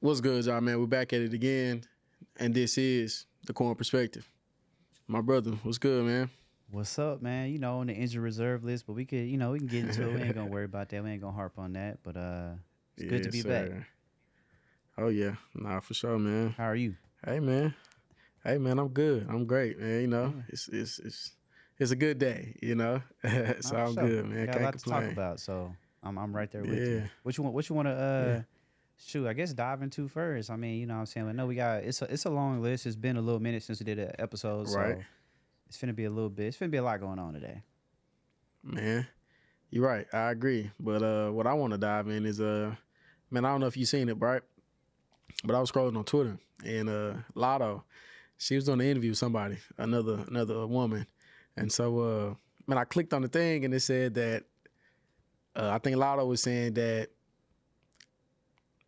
What's good, y'all, man? We're back at it again, and this is the Cohen Perspective. My brother, what's good, man? What's up, man? On the injury reserve list, but we can get into it. We ain't gonna worry about that. We ain't gonna harp on that. But it's good to Yes, be back. sir. Oh yeah, nah, for sure, man. How are you? Hey, man. Hey, man, I'm good. I'm great, man. Yeah, It's a good day, so not for I'm sure. good, man. Got a Can't lot to talk complain. about, so I'm right there with you. Yeah, What you want to yeah. shoot? I guess dive into first. I mean, what I'm saying. I know we got it's a long list. It's been a little minute since we did an episode, Right, so it's finna be a little bit. It's finna be a lot going on today. man. You're right. I agree. But what I want to dive in is man, I don't know if you seen it, right? But I was scrolling on Twitter, and Lotto, she was doing an interview with somebody, another woman, and so man, I clicked on the thing, and it said that I think Lotto was saying that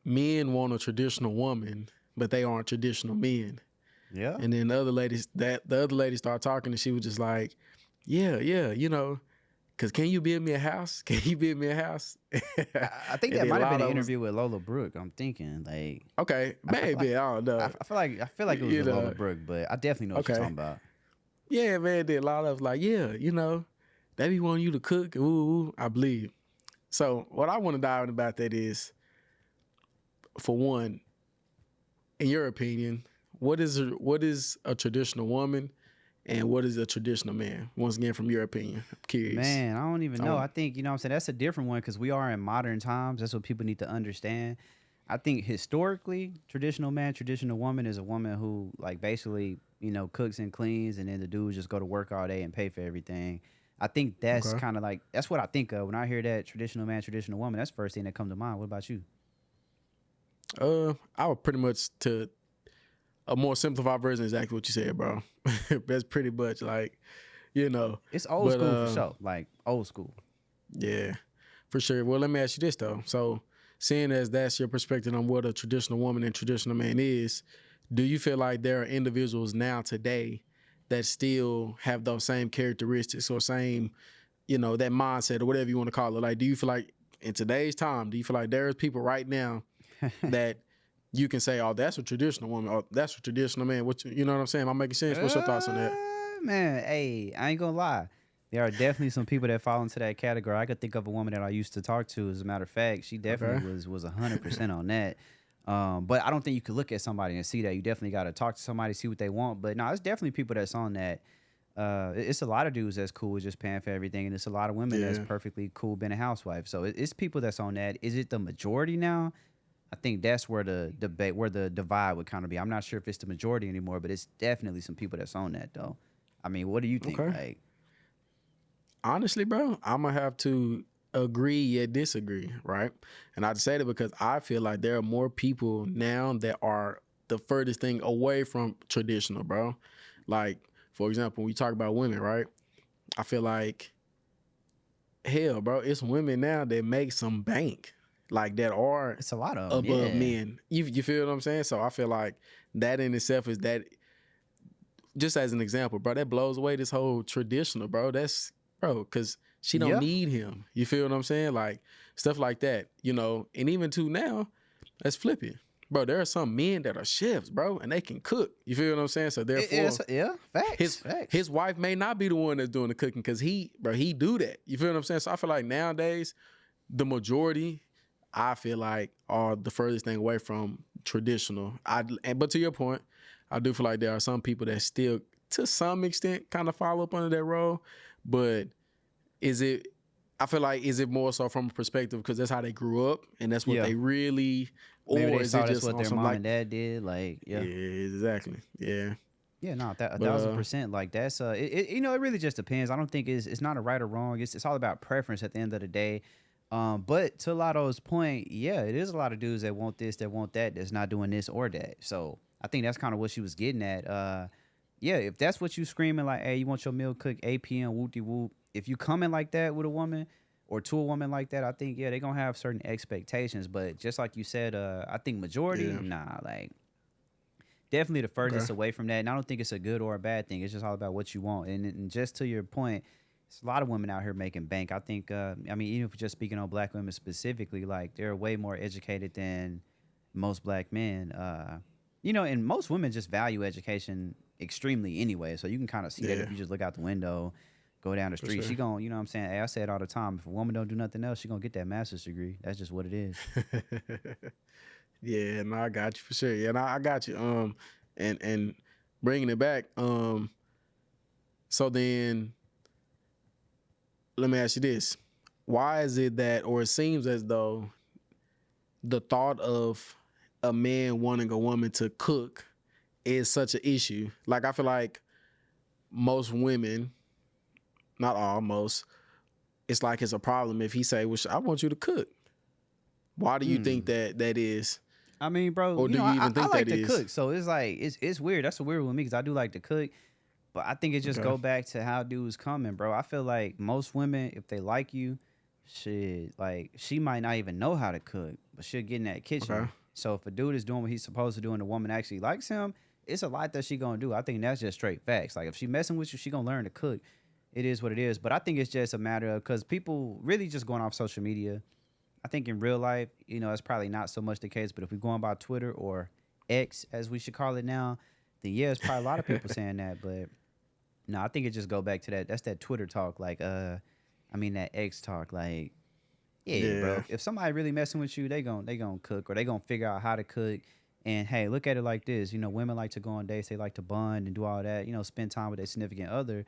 men want a traditional woman, but they aren't traditional men. Yeah. And then the other lady started talking, and she was just like, yeah, because can you build me a house? Can you build me a house? And I think that then might have been an Lotto was interview with Lola Brooke. I'm thinking like okay, I feel like maybe I don't know, I feel like it was you with Lola know, Brooke, but I definitely know what you're okay. talking about. Yeah, man, then Lotto was like, yeah, they be wanting you to cook. Ooh, I believe. So what I want to dive in about that is, for one, in your opinion, what is a traditional woman and what is a traditional man? Once again, from your opinion, I'm curious. Man, I don't even I know. want, I think, what I'm saying, that's a different one because we are in modern times. That's what people need to understand. I think historically, traditional man, traditional woman is a woman who, like, basically, cooks and cleans, and then the dudes just go to work all day and pay for everything. I think that's okay. kind of like, that's what I think of when I hear that traditional man, traditional woman. That's the first thing that comes to mind. What about you? I would pretty much, to a more simplified version, exactly what you said, bro. That's pretty much like, you know, It's old but school for sure, like old school. yeah, for sure. Well, let me ask you this though. So, seeing as that's your perspective on what a traditional woman and traditional man is, do you feel like there are individuals now today that still have those same characteristics or same, that mindset or whatever you want to call it? Like, do you feel like in today's time, do you feel like there's people right now that you can say, oh, that's a traditional woman, or that's a traditional man? You know what I'm saying? Am I making sense? What's your thoughts on that? Man, hey, I ain't gonna lie. There are definitely some people that fall into that category. I could think of a woman that I used to talk to. As a matter of fact, she definitely Okay. was 100% on that. But I don't think you could look at somebody and see that. You definitely got to talk to somebody, see what they want. But no, it's definitely people that's on that. It's a lot of dudes that's cool with just paying for everything, and it's a lot of women that's Yeah. perfectly cool being a housewife. So it's people that's on that. Is it the majority now? I think that's where the debate, where the divide would kind of be. I'm not sure if it's the majority anymore, but it's definitely some people that's on that though. I mean, what do you think? Okay. Like, Honestly, bro, I'm gonna have to agree yet disagree, right? And I say that because I feel like there are more people now that are the furthest thing away from traditional, bro. Like, for example, when we talk about women, right? I feel like, hell, bro, it's women now that make some bank, like that are it's a lot of them. above Yeah. men. You feel what I'm saying? So I feel like that in itself is that, just as an example, bro, that blows away this whole traditional, bro. That's, bro, because she don't Yeah. need him. You feel what I'm saying? Like stuff like that, And even to now, let's flip it, bro. There are some men that are chefs, bro, and they can cook. You feel what I'm saying? So therefore, Yeah. Facts. his Facts. his wife may not be the one that's doing the cooking because he do that. You feel what I'm saying? So I feel like nowadays the majority, I feel like, are the furthest thing away from traditional. But to your point, I do feel like there are some people that still, to some extent, kind of follow up under that role. But is it? I feel like, is it more so from a perspective because that's how they grew up and that's what Yeah. they really, Maybe or they is it saw that's just what on their some mom like, and dad did. Like, yeah, yeah. exactly, yeah. Yeah, no, a But thousand percent. Like that's it really just depends. I don't think it's not a right or wrong. It's all about preference at the end of the day. But to Lotto's point, yeah, it is a lot of dudes that want this, that want that, that's not doing this or that. So I think that's kind of what she was getting at. Yeah, if that's what you screaming like, hey, you want your meal cooked 8 p.m. whoop de whoop. If you coming like that with a woman or to a woman like that, I think yeah, they gonna have certain expectations. But just like you said, I think majority, yeah, nah, like definitely the okay, furthest away from that. And I don't think it's a good or a bad thing. It's just all about what you want. And just to your point, it's a lot of women out here making bank. I think, I mean, even if we're just speaking on black women specifically, like they're way more educated than most black men, you know, and most women just value education extremely anyway. So you can kind of see that Yeah, if you just look out the window, go down the for street. sure. She gon', you know what I'm saying? Hey, I say it all the time. If a woman don't do nothing else, she gonna get that master's degree. That's just what it is. Yeah, no, I got you for sure. Yeah, no, I got you. And bringing it back. So then let me ask you this: why is it that, or it seems as though the thought of a man wanting a woman to cook is such an issue? Like I feel like most women, not all, most, it's like it's a problem if he say, "Well, I want you to cook." Why do you think Hmm. that is, I mean, bro, or you do know, you even I think like that to is? cook, so it's like it's weird. That's a weird one with me because I do like to cook, but I think it just Okay, go back to how dudes coming, bro. I feel like most women, if they like you, shit, like she might not even know how to cook, but she'll get in that okay, kitchen. So if a dude is doing what he's supposed to do and the woman actually likes him, it's a lot that she gonna do. I think that's just straight facts. Like if she messing with you, she gonna learn to cook. It is what it is. But I think it's just a matter of because people really just going off social media. I think in real life, you know, that's probably not so much the case. But if we're going by Twitter or X, as we should call it now, then yeah, it's probably a lot of people saying that. But no, I think it just go back to that. That's that Twitter talk. Like, I mean that X talk. Like, yeah, bro. yeah, If somebody really messing with you, they gonna cook or they gonna figure out how to cook. And hey, look at it like this. You know, women like to go on dates. They like to bond and do all that. You know, spend time with their significant other.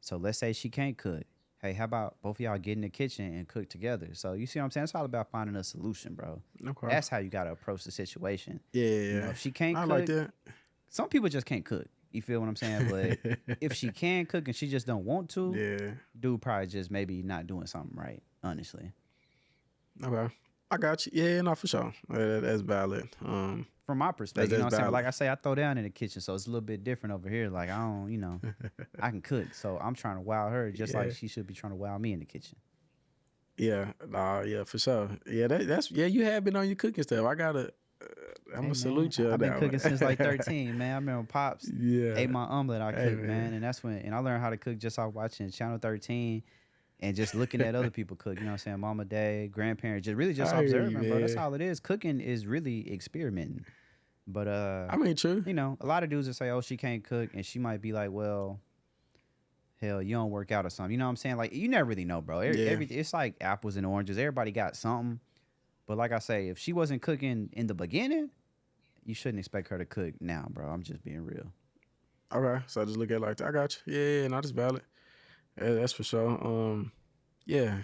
So let's say she can't cook. Hey, how about both of y'all get in the kitchen and cook together? So you see what I'm saying? It's all about finding a solution, bro. okay, That's how you gotta approach the situation. You know, yeah, if she can't I like cook, that. some people just can't cook. You feel what I'm saying? But if she can cook and she just don't want to, Yeah, dude probably just maybe not doing something right, honestly. okay, I got you. Yeah, no, for sure. That's valid. From my perspective, you know That's what I'm saying? But valid. like I say, I throw down in the kitchen, so it's a little bit different over here. Like I don't, you know, I can cook. So I'm trying to wow her just like Yeah, she should be trying to wow me in the kitchen. yeah, nah, yeah, for sure. Yeah, that's yeah. You have been on your cooking stuff. I gotta. I'm Hey gonna man, salute you on I've been that cooking since like one. 13, man. I remember Pops Yeah. ate my omelet I Hey cooked, man. man. And that's when and I learned how to cook just off watching Channel 13 and just looking at other people cook, you know what I'm saying? Mama, dad, grandparents, just really just I hear you, observing, bro. That's man. all it is. Cooking is really experimenting. But I mean, true. you know, a lot of dudes that say, "Oh, she can't cook," and she might be like, "Well, hell, you don't work out or something." You know what I'm saying? Like, you never really know, bro. Yeah. Everything it's like apples and oranges. Everybody got something. But like I say, if she wasn't cooking in the beginning, you shouldn't expect her to cook now, bro. I'm just being real. Okay. So I just look at it like that. I got you. Yeah, not as valid. Yeah, that's for sure. Yeah.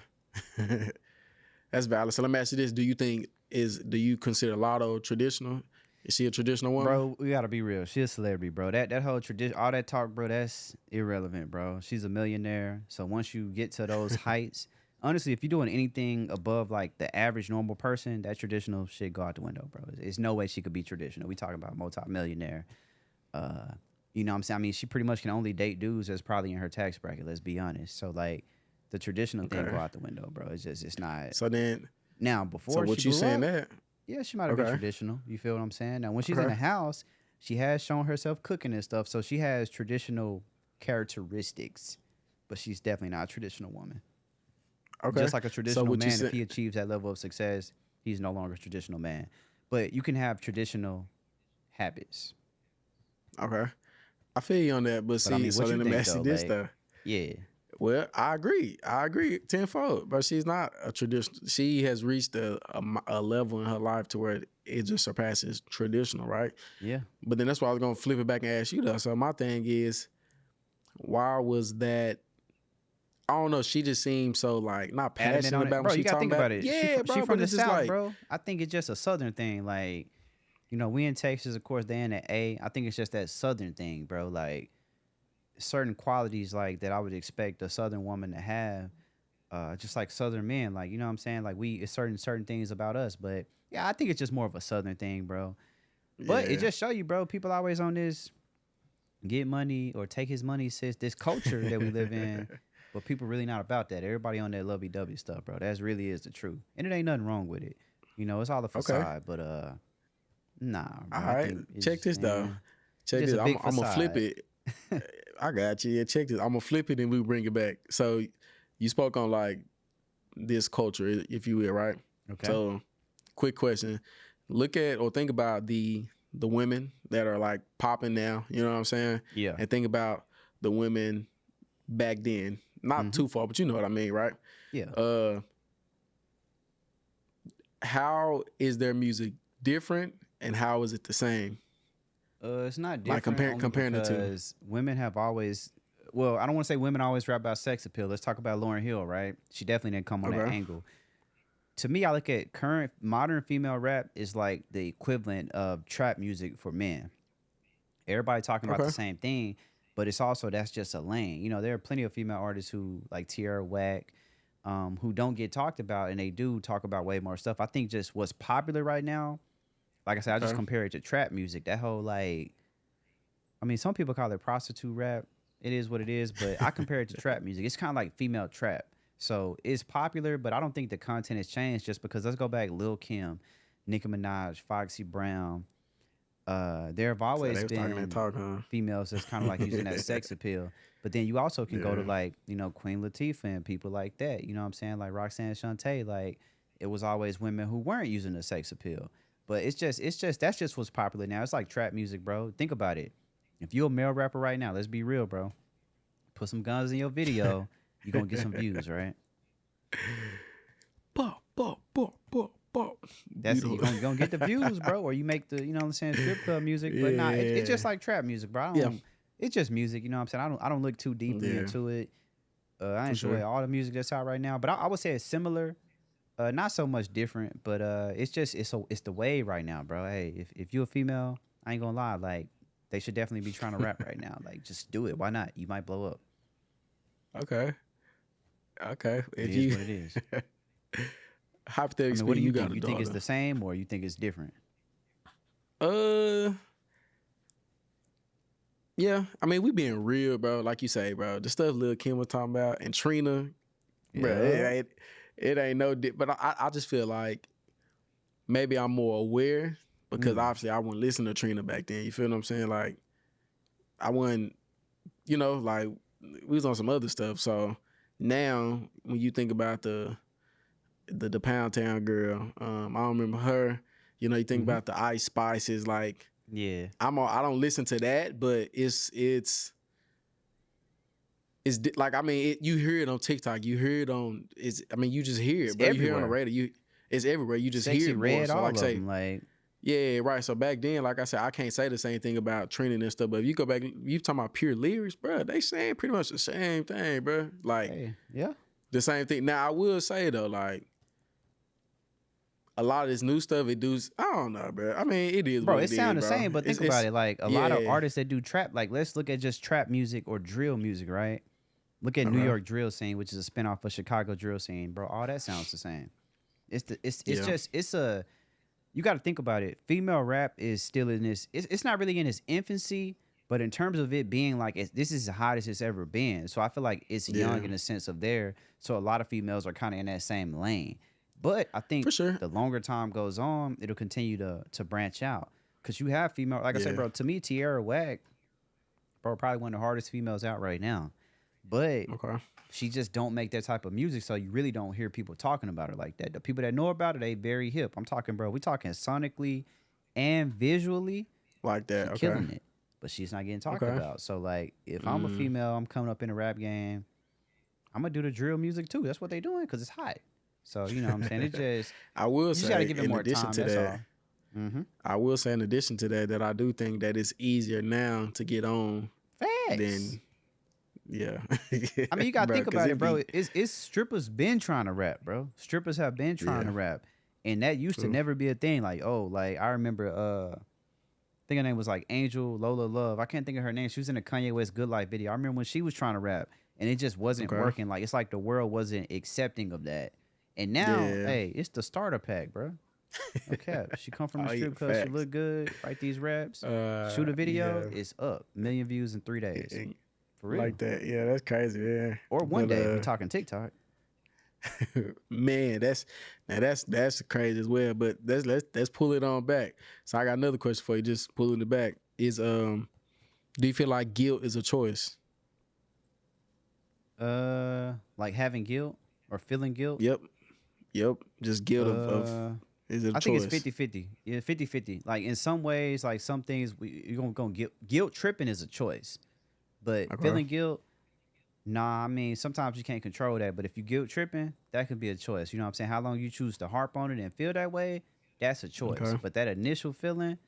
That's valid. So let me ask you this: do you consider Lotto traditional? Is she a traditional woman? Bro, we gotta be real. She's a celebrity, bro. That whole tradition, all that talk, bro, that's irrelevant, bro. She's a millionaire. So once you get to those heights, honestly, if you're doing anything above like the average normal person, that traditional shit go out the window, bro. It's no way she could be traditional. We talking about multi-millionaire. Uh, you know what I'm saying? I mean, she pretty much can only date dudes that's probably in her tax bracket, let's be honest. So like the traditional thing go Okay. out the window, bro. It's not So then, now so before she what you blew saying up. that? Yeah, she might have been Okay. traditional. You feel what I'm saying? Now, when she's in the Okay. house, she has shown herself cooking and stuff, so she has traditional characteristics, but she's definitely not a traditional woman. Okay. Just like a So traditional what you man, if said? he achieves that level of success, he's no longer a traditional man. But you can have traditional habits. Okay. I feel you on that, but But I see, mean, so what then you let me think ask you though? this Like, though. yeah, Well, I agree. I agree tenfold. But she's not a traditional. She has reached a level in her life to where it just surpasses traditional, right? yeah, But then that's why I was gonna flip it back and ask you though. So my thing is, why was that? I don't know. She just seemed so like not adamant passionate on it, about when bro. You she gotta talking think about. about it. Yeah, She bro. from But the it's just south, like, bro. I think it's just a southern thing. Like, you know, we in Texas, of course, they in the A. I think it's just that southern thing, bro. Like certain qualities like that I would expect a southern woman to have, just like southern men. Like, you know what I'm saying? Like we it's certain things about us. But yeah, I think it's just more of a southern thing, bro. But it yeah, just show you, bro, people always on this get money or take his money, sis, this culture that we live in. But people really not about that. Everybody on that lovey dovey stuff, bro. That's really is the truth. And it ain't nothing wrong with it. You know, it's all a okay, facade. But nah, all bro. I right. think Check it's this though. man, it's Check just this. a I'm big I'm gonna flip facade. it. I got you. Yeah, check this. I'm gonna flip it and we bring it back. So you spoke on like this culture, if you will, right? Okay. So quick question. look at or think about the women that are like popping now. You know what I'm saying? Yeah. And think about the women back then. Not too far, but you know what I mean, right? Yeah. How is their music different, and how is it the same? It's not Like different only comparing the two. because women have always. Well, I don't want to say women always rap about sex appeal. Let's talk about Lauryn Hill, right? She definitely didn't come on that Okay. angle. To me, I look at current modern female rap is like the equivalent of trap music for men. Everybody talking about the Okay. same thing, but it's also that's just a lane. You know, there are plenty of female artists who like Tierra Whack, who don't get talked about, and they do talk about way more stuff. I think just what's popular right now, like I said, I just Okay. compare it to trap music. That whole like, I mean, some people call it prostitute rap. It is what it is, but I compare it to trap music. It's kind of like female trap. So it's popular, but I don't think the content has changed just because let's go back Lil Kim, Nicki Minaj, Foxy Brown. There have So always they was talking that been talk, huh? females that's kind of like using that sex appeal. But then you also can go to Yeah. like, you know, Queen Latifah and people like that. You know what I'm saying? Like Roxanne Shante, like it was always women who weren't using the sex appeal. But it's just that's just what's popular now. It's like trap music, bro. Think about it. If you're a male rapper right now, let's be real, bro. Put some guns in your video, you're gonna get some views, right? Bop, bop, bop, bop, bop. That's it. Beautiful. You're gonna get the views, bro. Or you make the, you know what I'm saying, strip club music. But nah, it's just Yeah. like trap music, bro. I Yeah. don't it's just music, you know what I'm saying? I don't look too deeply Yeah. into it. I For enjoy sure. all the music that's out right now, but I would say it's similar, not so much different, but it's just it's the wave right now, bro. Hey, if you're a female, I ain't gonna lie, like they should definitely be trying to rap right now. Like just do it. Why not? You might blow up. Okay. Okay. It If is you what it is. I hypothetically mean, what do speaking, you you think? got a You think it's the daughter. same or you think it's different? Uh yeah. I mean, we being real, bro. Like you say, bro. The stuff Lil Kim was talking about and Trina, bro, Yeah. it ain't no but I just feel like maybe I'm more aware because Mm. obviously I wouldn't listen to Trina back then. You feel what I'm saying? Like I wasn't, like we was on some other stuff. So now when you think about the Pound Town girl, I don't remember her. You think Mm-hmm. about the Ice Spices. Like Yeah. I don't listen to that, but like I mean you hear it on TikTok. You hear it on you just hear It's it, bro. You hear it on the everywhere. radio. It's everywhere. You just hear Sexy it more. Red, So all like of say them. Like, yeah, right. So back then, like I said, I can't say the same thing about training and stuff. But if you go back, you talking about pure lyrics, bro. They saying pretty much the same thing, bro. Like hey, yeah. the same thing. Now I will say though, like a lot of this new stuff, it does. I don't know, bro. I mean, it is Bro, what it it is, sound the bro. same, but think about It's it. Like a lot of yeah. artists that do trap, like let's look at just trap music or drill music, right? Look at New Okay. York drill scene, which is a spinoff of Chicago drill scene, bro. All that sounds the same. It's Yeah. just it's a you got to think about it. Female rap is still in this. It's not really in its infancy, but in terms of it being like this is the hottest it's ever been. So I feel like it's young Yeah. in the sense of there. So a lot of females are kind of in that same lane. But I think For sure. the longer time goes on, it'll continue to branch out. Cause you have female, like I said, Yeah. bro. To me, Tierra Whack, bro, probably one of the hardest females out right now. But Okay. she just don't make that type of music, so you really don't hear people talking about her like that. The people that know about her, they very hip. I'm talking, bro. We talking sonically and visually, Like she that. Okay. killing it. But she's not getting talked Okay. about. So like, if I'm a female, I'm coming up in a rap game. I'm gonna do the drill music too. That's what they doing because it's hot. So you know what I'm saying. It just I will you just gotta say, give it in more addition time. to That's that, all. Mm-hmm. I will say, in addition to that I do think that it's easier now to get on Facts. than yeah. I mean, you gotta Bro, think 'cause about it, it bro. be It's strippers been trying to rap, bro. Strippers have been trying to yeah. rap, and that used to True. never be a thing. Like, oh, like I remember, I think her name was like Angel Lola Love. I can't think of her name. She was in a Kanye West Good Life video. I remember when she was trying to rap, and it just wasn't Okay. working. Like, it's like the world wasn't accepting of that. And now, Yeah. hey, it's the starter pack, bro. Okay, she come from the Oh, yeah, strip club. She facts. look good. Write these raps. Shoot a video. Yeah. It's up. 1,000,000 views in 3 days. And For real. like that. Yeah, that's crazy, man. Or one But day if you're talking TikTok. man, that's crazy as well. But let's pull it on back. So I got another question for you. Just pulling it back is do you feel like guilt is a choice? Like having guilt or feeling guilt. Yep. Just guilt of Uh, Is it a I think it's choice? 50-50. Yeah, 50-50. Like in some ways, like some things you're gonna guilt tripping is a choice. But Okay. feeling guilt, nah, I mean, sometimes you can't control that. But if you guilt tripping, that could be a choice. You know what I'm saying? How long you choose to harp on it and feel that way, that's a choice. Okay. But that initial feeling,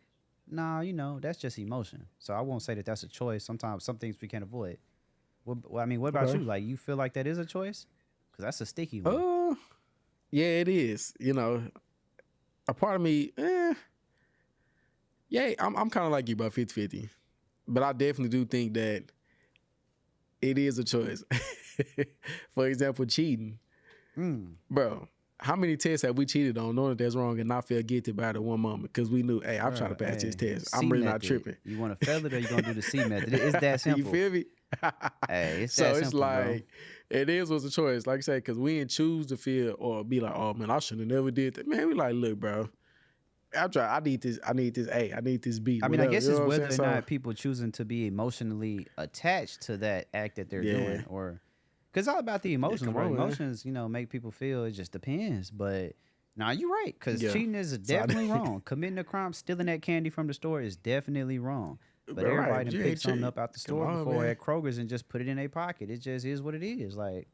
nah, that's just emotion. So I won't say that that's a choice. Sometimes some things we can't avoid. I mean, what about Okay. you? Like, you feel like that is a choice? Because that's a sticky one. Uh, yeah, it is. A part of me, yeah, I'm kind of like you, about 50-50. But I definitely do think that it is a choice. For example, cheating. Mm. Bro, how many tests have we cheated on knowing that that's wrong and not feel guilty about it at one moment? Because we knew, hey, I'm trying to Bro, pass this hey, test. I'm C really not method. tripping. You want to fail it or you going to do the C method? It's that You simple. feel me? Hey, it's So that it's simple, bro. like, it is what's a choice. Like I said, because we didn't choose to feel or be like, oh man, I should have never did that. Man, we like, look, bro, I'm trying. I need this A. I need this B. I mean, I Whatever. guess You know it's what I'm saying? whether or So not people choosing to be emotionally attached to that act that they're yeah, doing, or because all about the yeah. emotions, Come bro. on, man. Emotions, make people feel. It just depends. But now you're right, because Yeah. cheating is So definitely wrong. Committing a crime, stealing that candy from the store is definitely wrong. But bro, right? everybody But done you pick ain't something cheat. up out the Come store on, before man. at Kroger's and just put it in their pocket. It just is what it is. Like,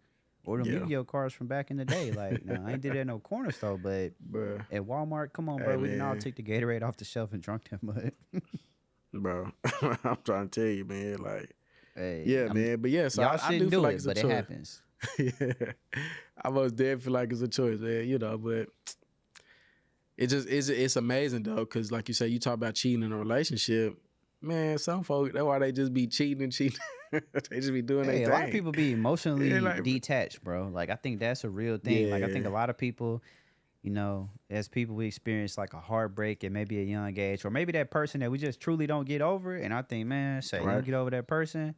or them Yeah, Yu-Gi-Oh cards from back in the day. Like, no, I ain't did that at no corner store, but bro. at Walmart, come on, Hey, bro. We didn't all man, take the Gatorade off the shelf and drunk that mud. bro. I'm trying to tell you, man. Like, Hey, yeah, man. But yeah, so y'all I do shouldn't feel do like it, it's a but it choice. happens. Yeah, I most definitely feel like it's a choice, man. But it's amazing though, because like you say, you talk about cheating in a relationship. Man, some folks, that's why they just be cheating and cheating. They just be doing their Hey, a lot of thing. people be Yeah, emotionally like, detached, bro. Like, I think that's a real thing. Like, I think yeah, a lot of people, as people, we experience like a heartbreak at maybe a young age, or maybe that person that we just truly don't get over. And I think, man, say you right. don't get over that person,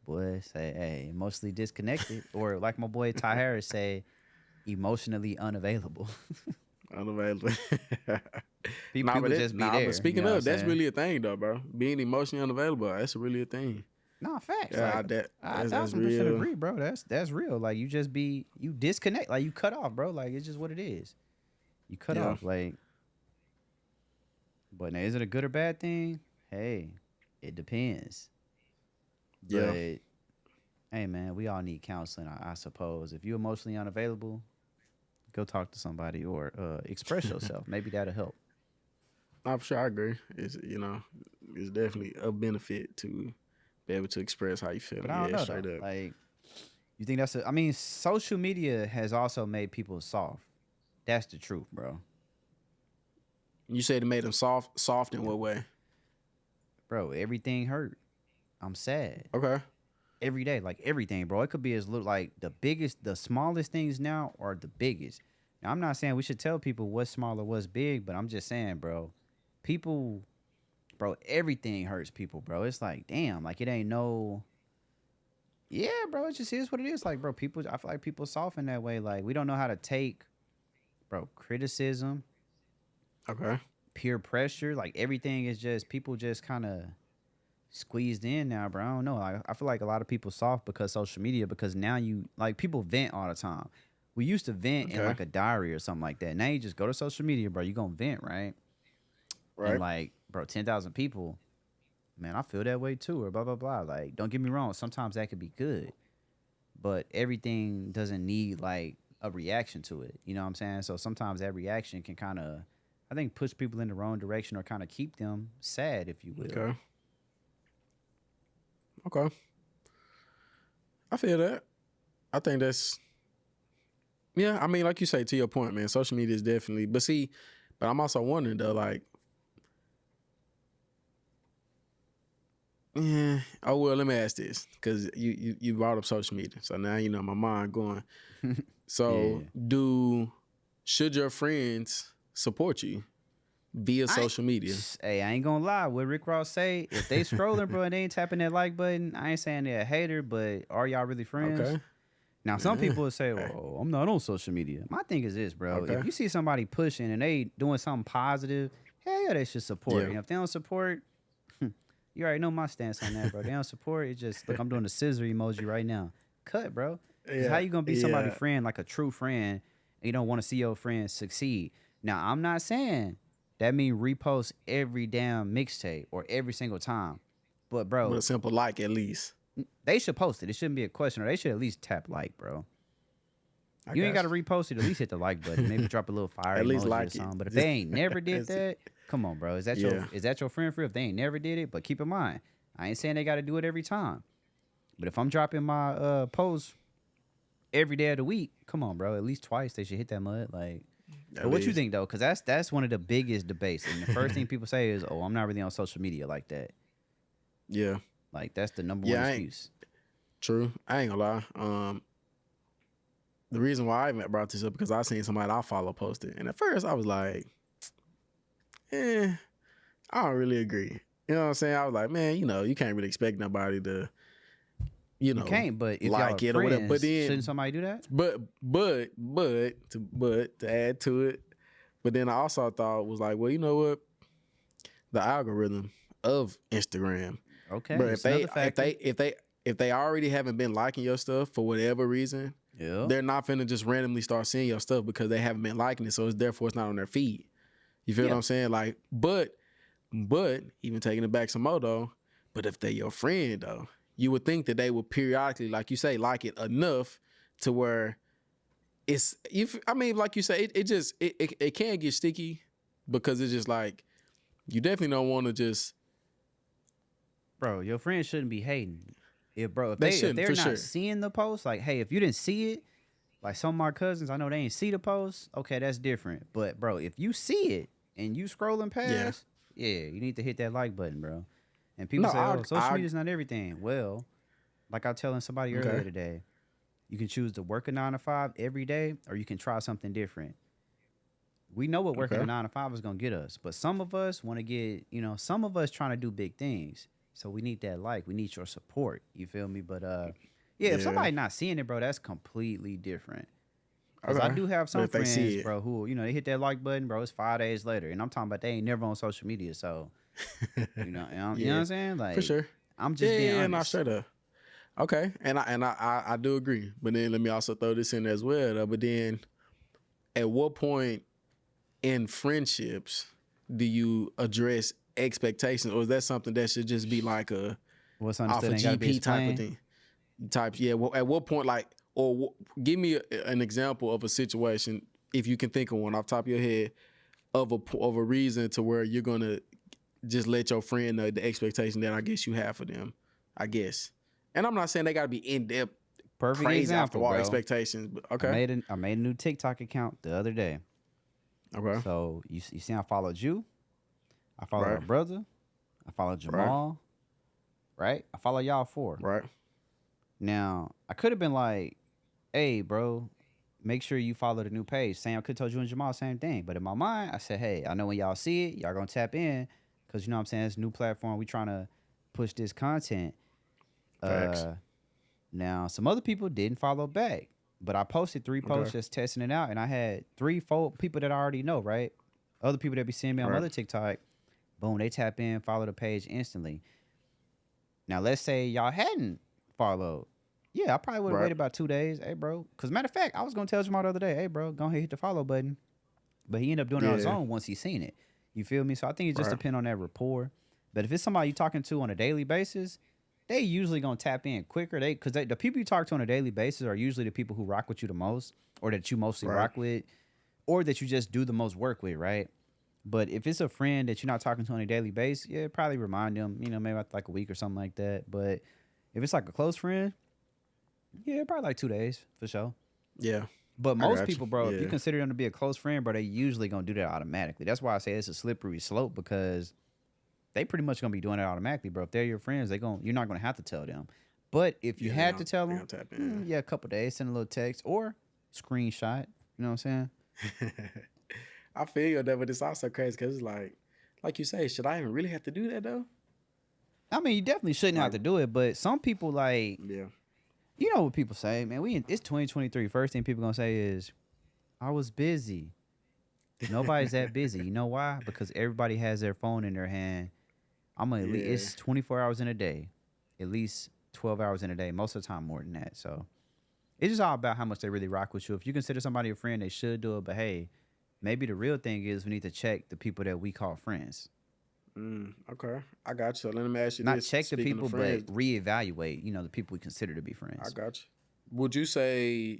boy, say, hey, emotionally disconnected, or like my boy Ty Harris say, emotionally unavailable. Unavailable. People just be But there. You speaking know what I'm of, that's saying? really a thing though, bro. Being emotionally unavailable, that's really a thing. No, facts. Yeah, Like, I that's 1,000% real. agree, bro. That's real. Like, you disconnect, like you cut off, bro. Like, it's just what it is. You cut Yeah, off, like. But now, is it a good or bad thing? Hey, it depends. yeah. But hey, man, we all need counseling, I suppose. If you're emotionally unavailable, go talk to somebody or express yourself. Maybe that'll help. I'm sure I agree. It's definitely a benefit to be able to express how you But feeling. I don't Yeah, know straight though. up. Like, you think I mean, social media has also made people soft. That's the truth, bro. You said it made them soft. Soft in what way? Bro, everything hurt. I'm sad. Okay. Every day, like everything, bro. It could be as little like the smallest things now are the biggest. Now, I'm not saying we should tell people what's small or what's big, but I'm just saying, bro, people, bro, everything hurts people, bro. It's like, damn, like it ain't no, yeah, bro. It just is what it is. Like, bro, I feel like people soften that way. Like, we don't know how to take, bro, criticism, Okay. peer pressure. Like, everything is just people just kind of squeezed in now, bro. I don't know. I feel like a lot of people soft because social media, because now you like people vent all the time. We used to vent in Okay. like a diary or something like that. Now you just go to social media, bro. You gonna vent, right? And Right. like, bro, 10,000 people, man, I feel that way too, or blah blah blah. Like, don't get me wrong. Sometimes that could be good, but everything doesn't need like a reaction to it. You know what I'm saying? So sometimes that reaction can kind of, I think, push people in the wrong direction or kind of keep them sad, if you will. Okay. Okay. I feel that. I think that's yeah. I mean, like you say, to your point, man. Social media is definitely. But I'm also wondering though, like, yeah. Oh well, let me ask this because you brought up social media, so now you know my mind going. Yeah. So, should your friends support you via I social media? Hey, I ain't gonna lie. What Rick Ross say? If they scrolling, bro, and they ain't tapping that like button, I ain't saying they're a hater, but are y'all really friends? Okay. Now, some Yeah. people would say, Hey, "Well, I'm not on social media." My thing is this, bro. If okay. you see somebody pushing and they doing something positive, hell yeah, they should support. Yeah. And if they don't support, you already know my stance on that, bro. They don't support. It just look. I'm doing the scissor emoji right now. Cut, bro. Because how Yeah. you gonna be somebody's Yeah. friend, like a true friend, and you don't want to see your friend succeed? Now, I'm not saying that mean repost every damn mixtape or every single time. But With bro, a simple like at least. they should post it. It shouldn't be a question, or they should at least tap like, bro. I You ain't got guess. to repost it. At least hit the like button. Maybe drop a little fire At least emoji or like it. something. But if they ain't never did That's it. that, come on, bro. Yeah. Is that your friend for if they ain't never did it? But keep in mind, I ain't saying they got to do it every time. But if I'm dropping my post every day of the week, come on, bro. At least twice they should hit that mud. Like, but what you think though? Because that's one of the biggest debates. And the first thing people say is, "Oh, I'm not really on social media like that." Yeah. Like that's the number Yeah, one I ain't- excuse. True. I ain't gonna lie. The reason why I even brought this up because I seen somebody I follow post it. And at first I was like, I don't really agree. You know what I'm saying? I was like, man, you can't really expect nobody to, You can't, but if like y'all it are or whatever. friends, But then shouldn't somebody do that? to add to it, but then I also thought was like, well, you know what? The algorithm of Instagram. Okay, But it's another factor. if they already haven't been liking your stuff for whatever reason, Yeah. they're not finna just randomly start seeing your stuff because they haven't been liking it. So therefore it's not on their feed. You feel Yeah. what I'm saying? Like, but even taking it back some more though, but if they're your friend though, you would think that they would periodically, like you say, like it enough to where it's like you say, it can get sticky because it's just like you definitely don't want to just Bro, your friends shouldn't be hating. If They if shouldn't, they're for not sure. seeing the post, like, hey, if you didn't see it, like some of my cousins, I know they ain't see the post. Okay, that's different. But bro, if you see it and you scrolling past, yeah, you need to hit that like button, bro. And people No, say, oh, social I media is not everything. Well, like I was telling somebody Okay. earlier today, you can choose to work a 9 to 5 every day, or you can try something different. We know what working Okay. a 9 to 5 is gonna get us, but some of us want to get, some of us trying to do big things. So we need that like, we need your support. You feel me? But yeah, if Yeah. somebody not seeing it, bro, that's completely different. Because I Okay. do have But some if they see friends, it. bro, who they hit that like button, bro. It's 5 days later, and I'm talking about they ain't never on social media. So you know what Yeah, I'm saying? Like, for sure. I'm just being Not honest. straight up. Okay, and I do agree. But then let me also throw this in as well. Though. But then, at what point in friendships do you address expectations, or is that something that should just be like a What's off a understood ain't gotta be GP type of explained. thing? Yeah. Well, at what point, like, or give me an example of a situation if you can think of one off the top of your head of a reason to where you're gonna just let your friend know the expectation that I guess you have for them. I guess, and I'm not saying they gotta be in depth, Perfect crazy example, after all bro. expectations. But I okay, made a new TikTok account the other day. okay, So you see, I followed you. I followed my right, brother. I followed Jamal. Right? I follow y'all four. right, Now I could have been like, "Hey, bro, make sure you follow the new page." Same, I could told you and Jamal same thing. But in my mind, I said, "Hey, I know when y'all see it, y'all gonna tap in because you know what I'm saying it's a new platform. We trying to push this content." facts. Now some other people didn't follow back, but I posted 3 posts Okay. just testing it out, and I had 3, 4 people that I already know. Right? Other people that be seeing me on my Right. other TikTok, boom, they tap in, follow the page instantly. Now, let's say y'all hadn't followed. Yeah, I probably would have Right. waited about 2 days. Hey, bro. Because, matter of fact, I was going to tell Jamal the other day, hey, bro, go ahead hit the follow button. But he ended up doing it on his Yeah. own once he seen it. You feel me? So I think it just Right. depends on that rapport. But if it's somebody you talking to on a daily basis, they usually going to tap in quicker. Because the people you talk to on a daily basis are usually the people who rock with you the most, or that you mostly Right. rock with, or that you just do the most work with, right? But if it's a friend that you're not talking to on a daily basis, yeah, probably remind them, maybe after like a week or something like that. But if it's like a close friend, yeah, probably like 2 days for sure. Yeah. But I most got you. people, bro, if you Yeah. consider them to be a close friend, bro, they usually gonna do that automatically. That's why I say it's a slippery slope because they pretty much gonna be doing it automatically, bro. If they're your friends, you're not gonna have to tell them. But if you Yeah, had to tell they them, gonna tap in. yeah, a couple days, send a little text or screenshot. You know what I'm saying? I feel you on that, but it's also crazy because it's like you say, should I even really have to do that though? I mean, you definitely shouldn't have Like- to do it, but some people like. Yeah. You know what people say, man. It's 2023. First thing people gonna say is, "I was busy." Nobody's that busy. You know why? Because everybody has their phone in their hand. Yeah. It's 24 hours in a day, at least 12 hours in a day. Most of the time, more than that. So it's just all about how much they really rock with you. If you consider somebody a friend, they should do it. But hey, maybe the real thing is we need to check the people that we call friends. Okay, I got you. So let me ask you Not this. check the Speaking of people, but friends, reevaluate, the people we consider to be I friends. got you. Would you say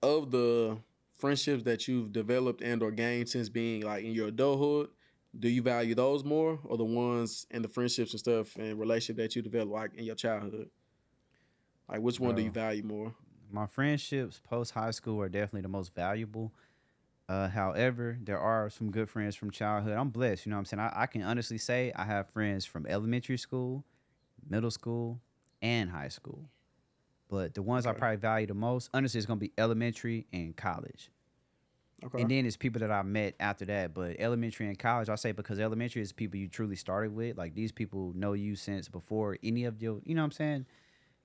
of the friendships that you've developed and or gained since being like in your adulthood, do you value those more or the ones and the friendships and stuff and relationship that you developed like in your childhood? Like which one do you Bro, value more? my friendships post high school are definitely the most valuable. However, there are some good friends from childhood. I'm blessed, you know what I'm saying? I can honestly say I have friends from elementary school, middle school, and high school. But the ones I Okay. probably value the most, honestly, is gonna be elementary and college. Okay. And then it's people that I met after that. But elementary and college, I say because elementary is people you truly started with. Like these people know you since before any of your, you know what I'm saying?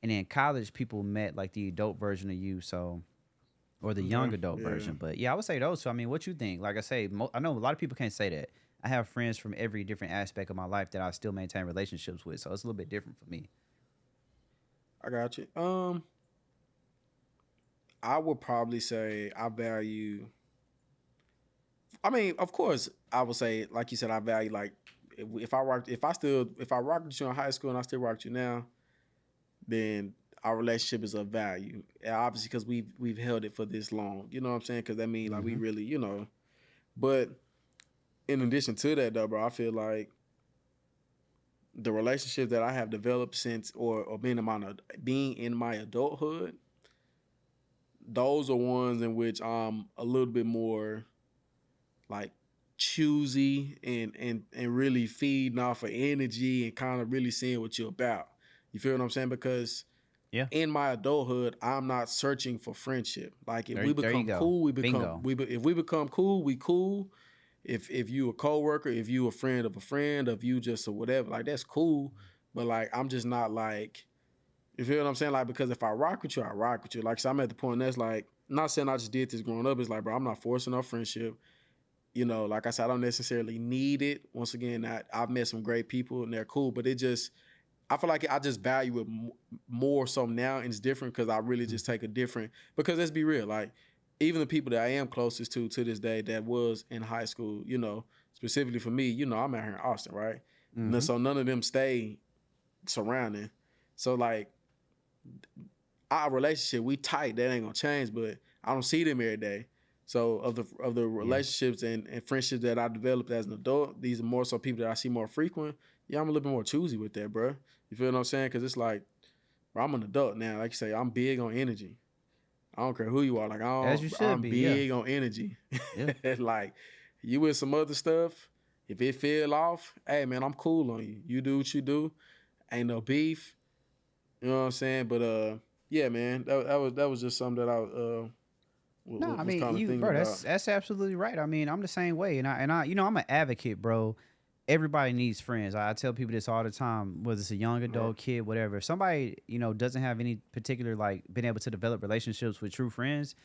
And then college, people met like the adult version of you. So or the young Okay. adult Yeah. version. But yeah, I would say those. So I mean, what you think? Like I say, I know a lot of people can't say that. I have friends from every different aspect of my life that I still maintain relationships with. So it's a little bit different for me. I got you. I would probably say I value. I mean, of course, I would say, like you said, I value like if I rocked with you in high school and I still rock with you now, then our relationship is of value. And obviously, because we've held it for this long. You know what I'm saying? Because that means like we Mm-hmm. really, you know. But in addition to that, though, bro, I feel like the relationship that I have developed since or being in my adulthood, those are ones in which I'm a little bit more like choosy and really feeding off of energy and kind of really seeing what you're about. You feel what I'm saying? Because Yeah. in my adulthood, I'm not searching for friendship. Like if we There you become go. cool, Bingo. if we become cool, we cool. If you a coworker, if you a friend, if you just a whatever, like that's cool. But like I'm just not like you feel what I'm saying? Like because if I rock with you, I rock with you. Like so I'm at the point that's like not saying I just did this growing up. It's like, bro, I'm not forcing our friendship. You know, like I said, I don't necessarily need it. Once again, I've met some great people and they're cool, but it just I feel like I just value it more so now, and it's different because I really just take a different. Because let's be real, like even the people that I am closest to this day that was in high school, you know, specifically for me, you know, I'm out here in Austin, right? Mm-hmm. So none of them stay surrounding. So like our relationship, we tight. That ain't gonna change, but I don't see them every day. So of the Yeah. relationships and friendships that I developed as an adult, these are more so people that I see more frequent. Yeah, I'm a little bit more choosy with that, bro. You feel what I'm saying? Because it's like, bro, I'm an adult now. Like you say, I'm big on energy. I don't care who you are. Like As you should I'm be. Yeah. big on energy. Yeah. Like you with some other stuff, if it feel off, hey man, I'm cool on you. You do what you do. Ain't no beef. You know what I'm saying? But yeah, man, that was just something that I No, I was mean kind of you, thinking bro. about. That's absolutely right. I mean, I'm the same way, and I, I'm an advocate, bro. Everybody needs friends. I tell people this all the time, whether it's a young Right. adult, kid, whatever. If somebody doesn't have any particular like been able to develop relationships with true friends,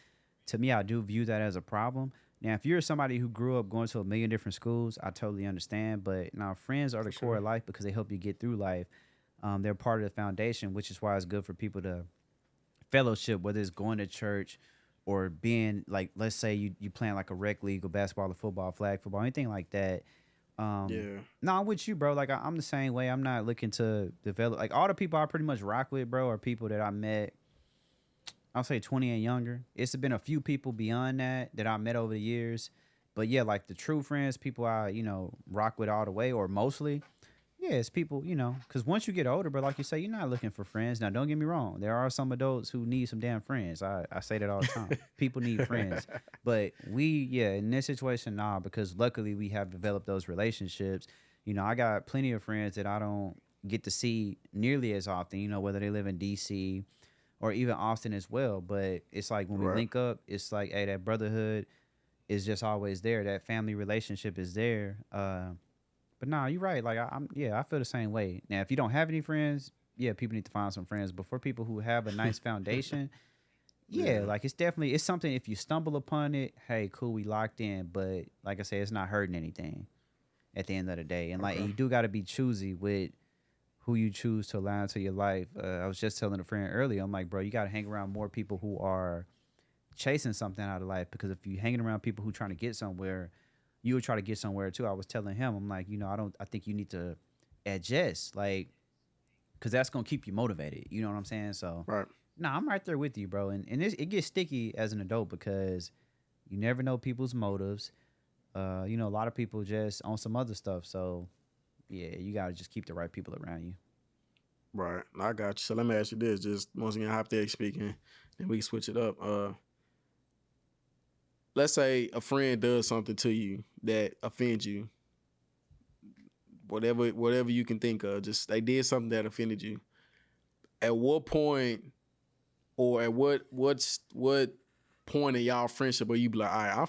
to me, I do view that as a problem. Now, if you're somebody who grew up going to a million different schools, I totally understand. But now, friends are For the core sure. of life because they help you get through life. They're part of the foundation, which is why it's good for people to fellowship, whether it's going to church or being like, let's say you playing like a rec league or basketball or football, flag football, anything like that. Yeah. No, I'm with you, bro. Like I'm the same way. I'm not looking to develop. Like all the people I pretty much rock with, bro, are people that I met. I'll say 20 and younger. It's been a few people beyond that I met over the years, but yeah, like the true friends, people I rock with all the way or mostly. Yeah, it's people, because once you get older, but like you say, you're not looking for friends. Now, don't get me wrong. There are some adults who need some damn friends. I say that all the time. People need friends. But yeah, in this situation, nah, because luckily we have developed those relationships. I got plenty of friends that I don't get to see nearly as often, whether they live in DC or even Austin as well. But it's like when we Right. link up, it's like, hey, that brotherhood is just always there. That family relationship is there. But nah, you're right. Like I feel the same way. Now, if you don't have any friends, yeah, people need to find some friends. But for people who have a nice foundation, yeah, Yeah. like it's something. If you stumble upon it, hey, cool, we locked in. But like I said, it's not hurting anything at the end of the day. And like, and Okay. you do got to be choosy with who you choose to allow into your life. I was just telling a friend earlier, I'm like, bro, you got to hang around more people who are chasing something out of life. Because if you're hanging around people who trying to get somewhere, you would try to get somewhere too. I was telling him, I'm like, I think you need to adjust, like, because that's gonna keep you motivated. You know what I'm saying? So, Right. nah, I'm right there with you, bro. And it gets sticky as an adult because you never know people's motives. A lot of people just on some other stuff. So, yeah, you gotta just keep the right people around you. Right. I got you. So let me ask you this, just once again, hypothetically speaking, and we can switch it up. Let's say a friend does something to you that offends you. Whatever you can think of, just they did something that offended you. At what point, or at what point in y'all friendship where you be like, all right, I'm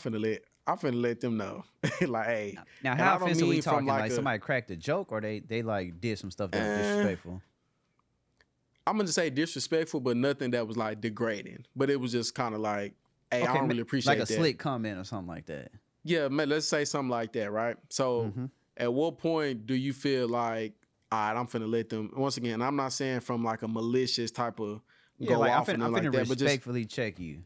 finna let them know, like, hey, Now, and how I don't offensive we mean from talking? Like like a, somebody cracked a joke, or they like did some stuff that was eh, disrespectful. I'm gonna say disrespectful, but nothing that was like degrading. But it was just kind of like, hey, I Okay, don't really like a appreciate that. slick comment or something like that. Yeah, man, let's say something like that, right? So, Mm-hmm. at what point do you feel like, all right, I'm finna let them? Once again, I'm not saying from like a malicious type of Yeah, go like off and I'm nothing like finna that, but just respectfully check you.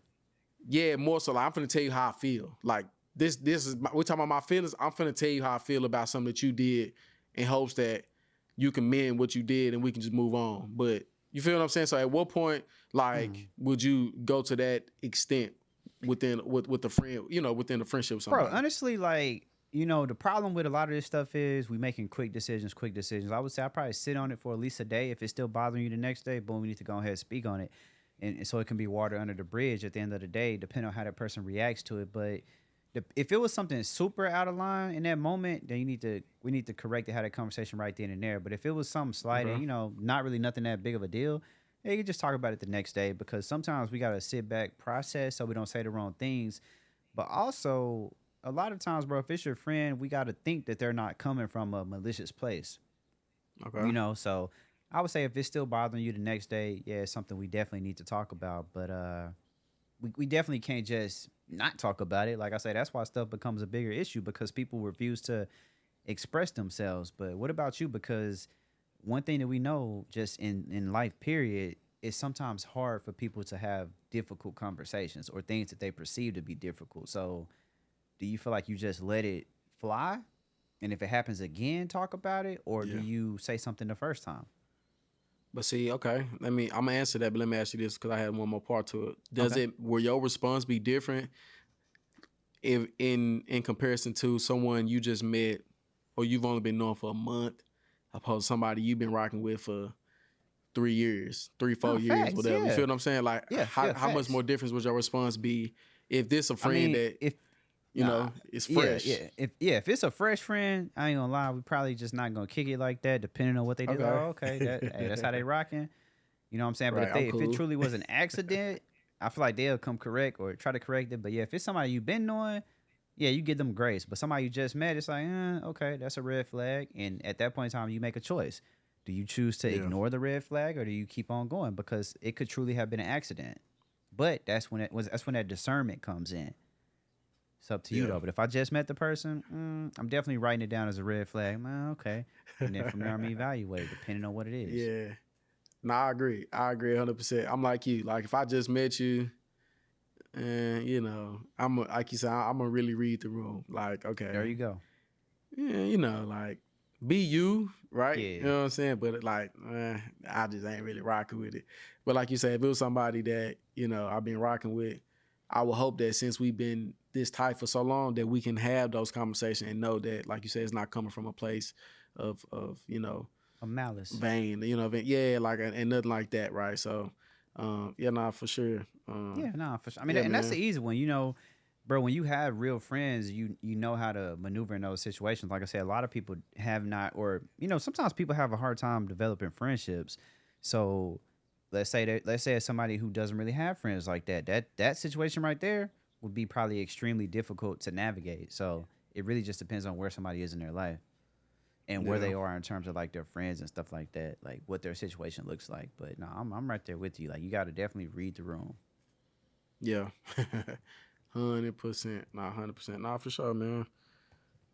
yeah, more so like I'm finna tell you how I feel. Like this is we're talking about my feelings. I'm finna tell you how I feel about something that you did, in hopes that you can mend what you did and we can just move on. But you feel what I'm saying? So at what point, like, would you go to that extent with the friend, within the friendship with Bro, somebody? honestly, like, the problem with a lot of this stuff is we making quick decisions. I would say I probably sit on it for at least a day. If it's still bothering you the next day, boom, we need to go ahead and speak on it. And so it can be water under the bridge at the end of the day, depending on how that person reacts to it. But if it was something super out of line in that moment, then we need to correct it, have that conversation right then and there. But if it was something slight and, Okay. not really nothing that big of a deal, yeah, you can just talk about it the next day, because sometimes we got to sit back, process, so we don't say the wrong things. But also, a lot of times, bro, if it's your friend, we got to think that they're not coming from a malicious place. Okay. So I would say if it's still bothering you the next day, yeah, it's something we definitely need to talk about. But we definitely can't just not talk about it. Like I say, that's why stuff becomes a bigger issue, because people refuse to express themselves. But what about you? Because one thing that we know just in life, period, is sometimes hard for people to have difficult conversations or things that they perceive to be difficult. So do you feel like you just let it fly? And if it happens again, talk about it? Or do Yeah. you say something the first time? But see, okay, I'm gonna answer that, but let me ask you this because I had one more part to it. Okay. Will your response be different if in comparison to someone you just met or you've only been known for a month, opposed to somebody you've been rocking with for 3 years, three, No, 4 years, facts. whatever? You Yeah. feel what I'm saying? Like, Yeah. Yeah. how much Facts. more difference would your response be if this a I friend mean, that if nah, is yeah, fresh? yeah. If it's a fresh friend, I ain't gonna lie, we probably just not gonna kick it like that, depending on what they did. Like, Okay, oh, okay, that's how they rocking. You know what I'm saying? But right, I'm if it cool. truly was an accident, I feel like they'll come correct or try to correct it. But yeah, if it's somebody you've been knowing, yeah, you give them grace. But somebody you just met, it's like, okay, that's a red flag. And at that point in time, you make a choice. Do you choose to Yeah, ignore the red flag, or do you keep on going? Because it could truly have been an accident. But that's when that discernment comes in. It's up to you yeah. though. But if I just met the person, I'm definitely writing it down as a red flag. Okay. And then from there, I'm evaluate depending on what it is. Yeah. No, I agree. I agree 100%. I'm like you. Like if I just met you, and like you said, I'm gonna really read the room. Like, There okay, you go. yeah, like be you, right? You Yeah. know what I'm saying? But like, I just ain't really rocking with it. But like you said, if it was somebody that I've been rocking with, I would hope that since we've been this tight for so long, that we can have those conversations and know that, like you said, it's not coming from a place of A malice. vain, yeah, like and nothing like that, right? So, yeah, nah, for sure. Yeah, no, for sure. I mean, Yeah, and that's the man. easy one. Bro, when you have real friends, you know how to maneuver in those situations. Like I said, a lot of people have not, or sometimes people have a hard time developing friendships. So let's say it's somebody who doesn't really have friends like that. That situation right there would be probably extremely difficult to navigate. So it really just depends on where somebody is in their life and where Yeah, they are in terms of like their friends and stuff like that, like what their situation looks like. But no, I'm right there with you. Like you got to definitely read the room. yeah, 100%, nah, 100%, nah, for sure, man.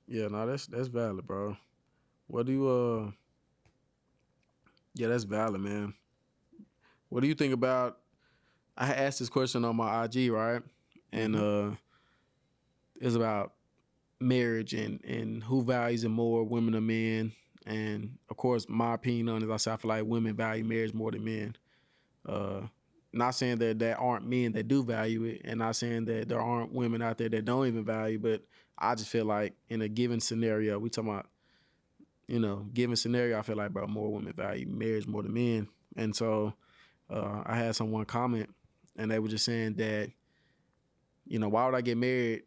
Yeah, nah, that's valid, bro. What do you Yeah, that's valid, man. What do you think about? I had asked this question on my IG, right? and it's about marriage and who values it more, women or men. And of course, my opinion on it, I say I feel like women value marriage more than men. Uh, Not saying that there aren't men that do value it, and not saying that there aren't women out there that don't even value. But I just feel like in a given scenario, we talking about, given scenario, I feel like, bro, more women value marriage more than men. And so I had someone comment, and they were just saying that, why would I get married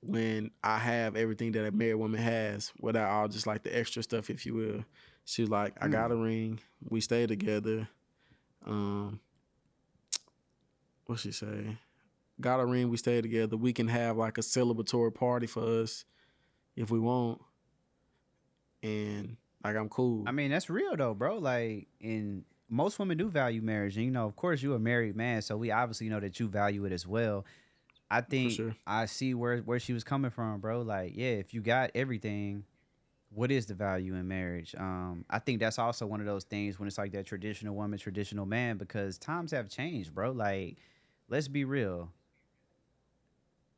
when I have everything that a married woman has without all just like the extra stuff, if you will. She was like, I got a ring, we stay together. What she say? Got a ring, we stay together. We can have like a celebratory party for us if we want. And like, I'm I cool. mean, that's real though, bro. Like, in most women do value marriage, and of course, you're a married man, so we obviously know that you value it as well. I For think sure. I see where she was coming from, bro. Like, yeah, if you got everything, what is the value in marriage? I think that's also one of those things when it's like that traditional woman, traditional man, because times have changed, bro. Like, let's be real.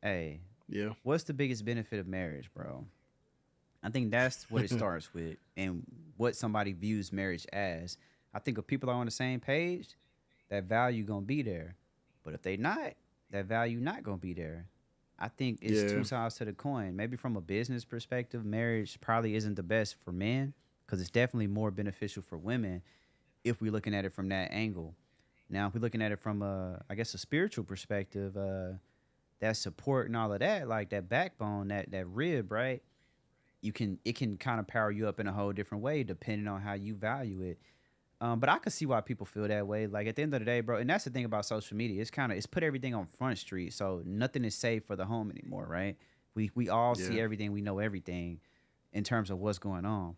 Hey, Yeah. what's the biggest benefit of marriage, bro? I think that's what it starts with and what somebody views marriage as. I think if people are on the same page, that value gonna be there. But if they not, that value not gonna be there. I think it's two Yeah. sides to the coin. Maybe from a business perspective, marriage probably isn't the best for men because it's definitely more beneficial for women if we're looking at it from that angle. Now, if we're looking at it from I guess a spiritual perspective, that support and all of that, like that backbone, that rib, right? It can kind of power you up in a whole different way depending on how you value it. But I can see why people feel that way. Like at the end of the day, bro, and that's the thing about social media. It's put everything on Front Street, so nothing is safe for the home anymore, right? We all see Yeah. everything, we know everything in terms of what's going on.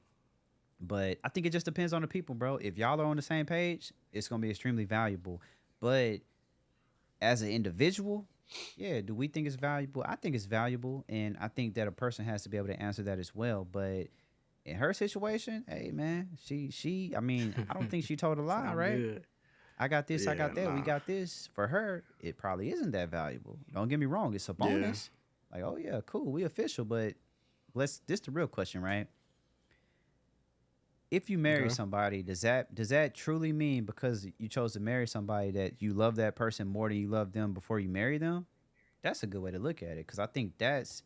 But I think it just depends on the people, bro. If y'all are on the same page, it's gonna be extremely valuable. But as an individual, yeah, do we think it's valuable? I think it's valuable, and I think that a person has to be able to answer that as well. But in her situation, hey man, I mean, I don't think she told a lie, Sound right? good. I got this, I Yeah, got that, we nah. got this. For her, it probably isn't that valuable. Don't get me wrong, it's a Yeah. bonus. Like, oh yeah, cool, we official, but this the real question, right? If you marry Okay. somebody, does that truly mean because you chose to marry somebody that you love that person more than you love them before you marry them? That's a good way to look at it because I think that's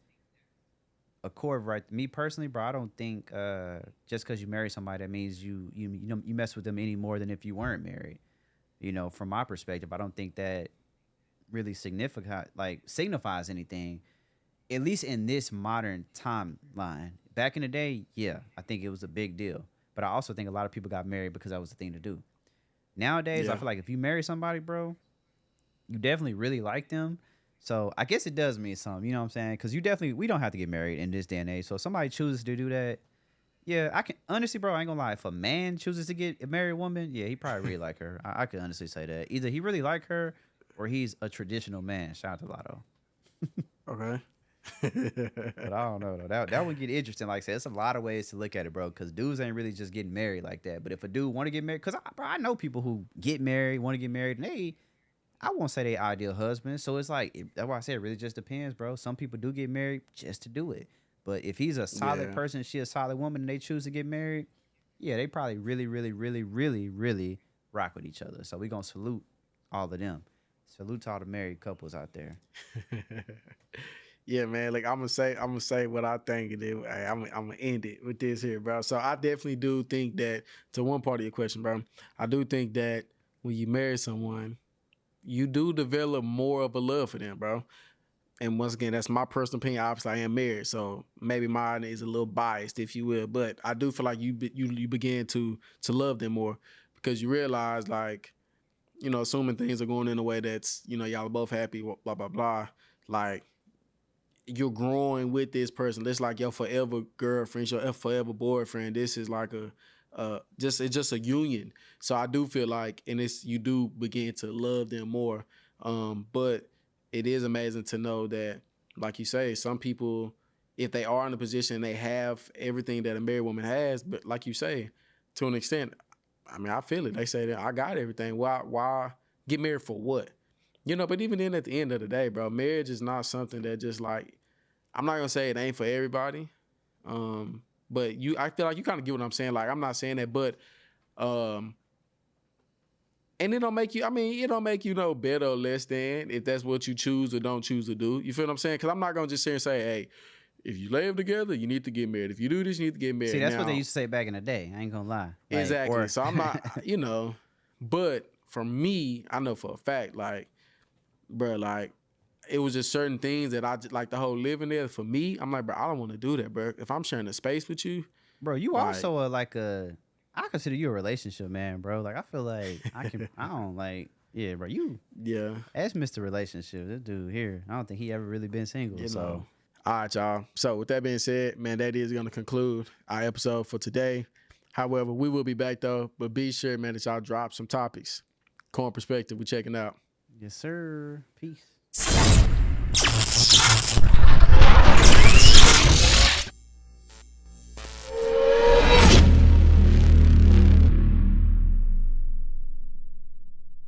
a core of right. Me personally, bro, I don't think just because you marry somebody that means you mess with them any more than if you weren't married. From my perspective, I don't think that really signifies anything. At least in this modern timeline. Back in the day, yeah, I think it was a big deal. But I also think a lot of people got married because that was the thing to do. Nowadays, I Yeah. feel like if you marry somebody, bro, you definitely really like them. So I guess it does mean something, you know what I'm saying? Because we don't have to get married in this day and age. So if somebody chooses to do that, yeah, I can honestly, bro, I ain't gonna lie. If a man chooses to get a married woman, yeah, he probably really like her. I could honestly say that. Either he really like her or he's a traditional man. Shout out to Lotto. Okay. But I don't know though. That would get interesting. Like I said, it's a lot of ways to look at it, bro. Because dudes ain't really just getting married like that. But if a dude want to get married, because I know people who get married, want to get married, and I won't say they ideal husbands. So it's like that's why I say it really just depends, bro. Some people do get married just to do it. But if he's a solid Yeah. person, she a solid woman, and they choose to get married, yeah, they probably really, really, really, really, really rock with each other. So we gonna salute all of them. Salute to all the married couples out there. Yeah, man. Like I'm gonna say what I think, and then I'm gonna end it with this here, bro. So I definitely do think that, to one part of your question, bro, I do think that when you marry someone, you do develop more of a love for them, bro. And once again, that's my personal opinion. Obviously, I am married, so maybe mine is a little biased, if you will. But I do feel like you begin to love them more because you realize, like, assuming things are going in a way that's, y'all are both happy, blah blah blah. Like, you're growing with this person. It's like your forever girlfriend, your forever boyfriend. This is like it's just a union. So I do feel like, and it's you do begin to love them more. But it is amazing to know that, like you say, some people, if they are in a position, they have everything that a married woman has. But like you say, to an extent, I mean, I feel it. They say that I got everything. Why get married for what? You know, but even then at the end of the day, bro, marriage is not something that just like, I'm not gonna say it ain't for everybody. But I feel like you kind of get what I'm saying. Like, I'm not saying that, but um, and it don't make you, I mean, it don't make you no better or less than if that's what you choose or don't choose to do. You feel what I'm saying? Because I'm not gonna just sit here and say, hey, if you live together, you need to get married. If you do this, you need to get married. See, that's now, what they used to say back in the day. I ain't gonna lie. Like, exactly. So I'm not, you know, but for me, I know for a fact, like, bro, like, it was just certain things that I just, like the whole living there. For me, I'm like, bro, I don't want to do that, bro. If I'm sharing a space with you, bro, you like, also I consider you a relationship man, bro. Like I feel like I don't like, yeah, bro. You, yeah, that's Mr. Relationship. This dude here, I don't think he ever really been single. you So know. All right, y'all. So with that being said, man, that is going to conclude our episode for today. However, we will be back though, but be sure, man, that y'all drop some topics. Cohen Perspective, we checking out. yes, sir. Peace.